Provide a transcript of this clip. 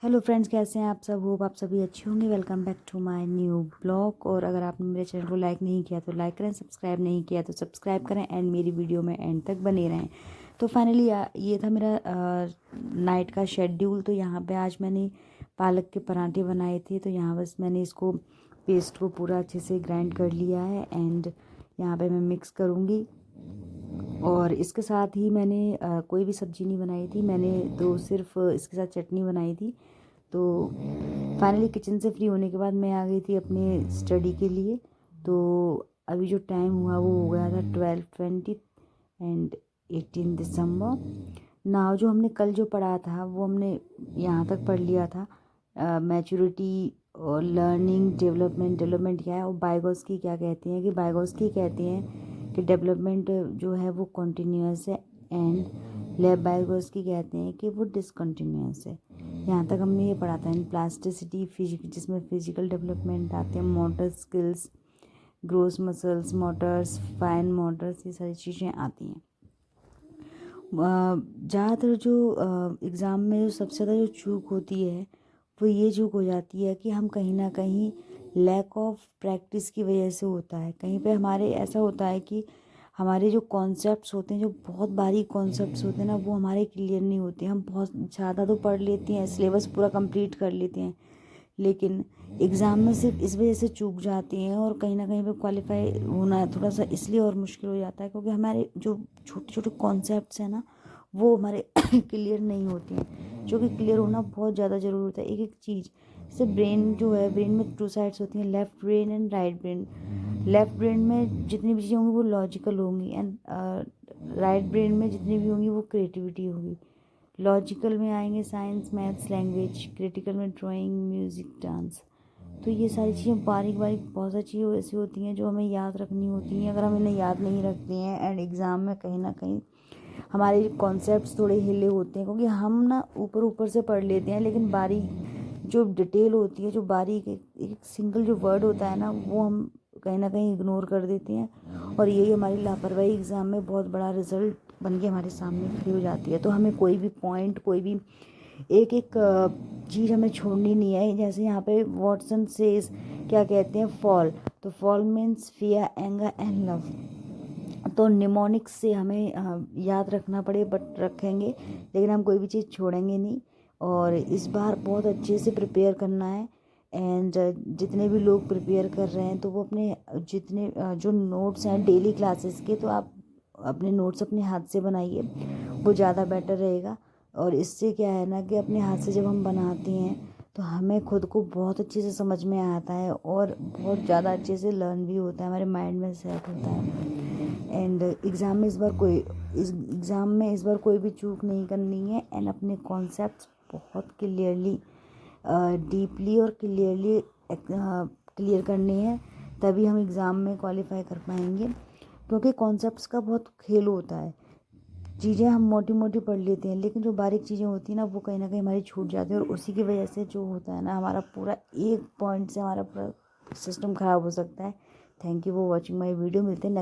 Hello friends, कैसे हैं आप सब। होप आप सभी अच्छे होंगे। Welcome back to my new blog. और अगर आपने मेरे चैनल को लाइक नहीं किया तो लाइक करें, सब्सक्राइब नहीं किया तो सब्सक्राइब करें एंड मेरी वीडियो में एंड तक बने रहें। तो फाइनली ये था मेरा नाइट का शेड्यूल। तो यहाँ पे आज मैंने पालक के पराठे बनाए थे। तो यहाँ बस मैंने इसको पेस्ट को पूरा अच्छे से ग्राइंड कर लिया है एंड यहाँ पे मैं मिक्स करूँगी। और इसके साथ ही मैंने कोई भी सब्ज़ी नहीं बनाई थी, मैंने तो सिर्फ इसके साथ चटनी बनाई थी। तो फाइनली किचन से फ्री होने के बाद मैं आ गई थी अपने स्टडी के लिए। तो अभी जो टाइम हुआ वो हो गया था 12:20 एंड 18 दिसंबर। नाउ जो हमने कल जो पढ़ा था वो हमने यहाँ तक पढ़ लिया था। मैच्योरिटी और लर्निंग डेवलपमेंट क्या है, और बायगॉस्की क्या कहते हैं कि बायगॉस्की कहते हैं कि डेवलपमेंट जो है वो कॉन्टीन्यूअस है एंड लेब बायगॉस्की कहते हैं कि वो डिसकंटिन्यूअस है। यहाँ तक हमने ये पढ़ा था। इन प्लास्टिसिटी जिसमें फिजिकल डेवलपमेंट आते हैं, motor skills, gross muscles, motors, fine motors, ये सारी चीज़ें आती हैं। ज़्यादातर जो एग्ज़ाम में जो सबसे ज़्यादा जो चूक होती है वो ये चूक हो जाती है कि हम कहीं ना कहीं लैक ऑफ प्रैक्टिस की वजह से होता है। कहीं पे हमारे ऐसा होता है कि हमारे जो कॉन्सेप्ट्स होते हैं, जो बहुत बारीक कॉन्सेप्ट्स होते हैं ना, वो हमारे क्लियर नहीं होते। हम बहुत ज़्यादा तो पढ़ लेते हैं, सिलेबस पूरा कंप्लीट कर लेते हैं, लेकिन एग्ज़ाम में सिर्फ इस वजह से चूक जाती हैं और कहीं ना कहीं पे क्वालिफाई होना थोड़ा सा इसलिए और मुश्किल हो जाता है क्योंकि हमारे जो छोटे छोटे कॉन्सेप्ट्स हैं ना वो हमारे क्लियर नहीं होते हैं, जो कि क्लियर होना बहुत ज़्यादा ज़रूरी होता है। एक एक चीज़, जैसे ब्रेन जो है, ब्रेन में 2 साइड्स होती हैं, left brain and right brain. Left brain में जितनी भी चीज़ें होंगी वो लॉजिकल होंगी एंड राइट ब्रेन में जितनी भी होंगी वो क्रिएटिविटी होगी। लॉजिकल में आएंगे साइंस, मैथ्स, लैंग्वेज। क्रिटिकल में ड्राइंग, म्यूज़िक, डांस। तो ये सारी चीज़ें बारीक बारीक बहुत सारी चीज़ें ऐसी होती हैं जो हमें याद रखनी होती हैं। अगर हम इन्हें याद नहीं रखते हैं एंड एग्ज़ाम में कहीं ना कहीं हमारे कॉन्सेप्ट्स थोड़े हिले होते हैं, क्योंकि हम ना ऊपर ऊपर से पढ़ लेते हैं, लेकिन बारीक जो डिटेल होती है, जो बारीक एक सिंगल जो वर्ड होता है ना, वो हम कहीं ना कहीं इग्नोर कर देते हैं और यही हमारी लापरवाही एग्ज़ाम में बहुत बड़ा रिजल्ट बन के हमारे सामने खड़ी हो जाती है। तो हमें कोई भी पॉइंट, कोई भी एक एक चीज़ हमें छोड़नी नहीं है। जैसे यहाँ पे वॉटसन सेज क्या कहते हैं, फॉल। तो fall means fear, anger and love. तो निमोनिक्स से हमें याद रखना पड़े बट रखेंगे, लेकिन हम कोई भी चीज़ छोड़ेंगे नहीं। और इस बार बहुत अच्छे से प्रिपेयर करना है एंड जितने भी लोग प्रिपेयर कर रहे हैं तो वो अपने जितने जो नोट्स हैं डेली क्लासेस के, तो आप अपने नोट्स अपने हाथ से बनाइए, वो ज़्यादा बेटर रहेगा। और इससे क्या है ना कि अपने हाथ से जब हम बनाते हैं तो हमें खुद को बहुत अच्छे से समझ में आता है और बहुत ज़्यादा अच्छे से लर्न भी होता है, हमारे माइंड में सेट होता है। एंड एग्ज़ाम में इस बार कोई भी चूक नहीं करनी है एंड अपने कॉन्सेप्ट्स बहुत क्लियरली, डीपली और क्लियरली क्लियर करने हैं, तभी हम एग्ज़ाम में क्वालिफाई कर पाएंगे। क्योंकि कॉन्सेप्ट्स का बहुत खेल होता है। चीज़ें हम मोटी मोटी पढ़ लेते हैं, लेकिन जो बारीक चीज़ें होती हैं ना वो कहीं ना कहीं हमारी छूट जाती है, और उसी की वजह से जो होता है ना, हमारा पूरा एक पॉइंट से हमारा पूरा सिस्टम ख़राब हो सकता है। Thank you for watching my video. मिलते हैं नेक्स्ट